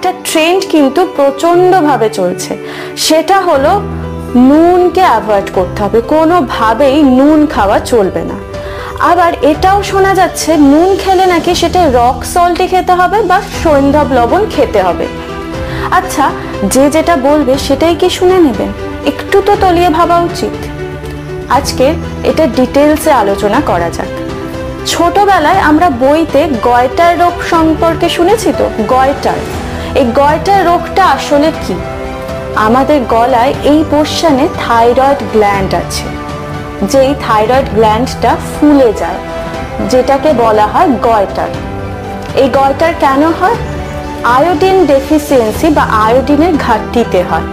একটা ট্রেন্ড কিন্তু প্রচন্ডভাবে চলছে, সেটা হলো নুনকে অ্যাভয়েড করতে হবে, কোনোভাবেই নুন খাওয়া চলবে না। আবার এটাও শোনা যাচ্ছে নুন খেলে নাকি সেটা রক সল্টই খেতে হবে বা সৈন্ধব লবণ খেতে হবে। আচ্ছা, যে যেটা বলবে সেটাই কি শুনে নেবেন? একটু তো তলিয়ে ভাবা উচিত। আজকে এটা ডিটেলসে আলোচনা করা যাক। ছোটবেলায় আমরা বইতে গয়টার রোগ সম্পর্কে শুনেছি তো, গয়টার। এই গয়টার রোগটা আসলে কি? আমাদের গলায় এই পোর্শনে থাইরয়েড গ্ল্যান্ড আছে, যেই থাইরয়েড গ্ল্যান্ডটা ফুলে যায়, যেটাকে বলা হয় গয়টার। এই গয়টার কেন হয়? আয়োডিন ডেফিসিয়েন্সি বা আয়োডিনের ঘাটতিতে হয়।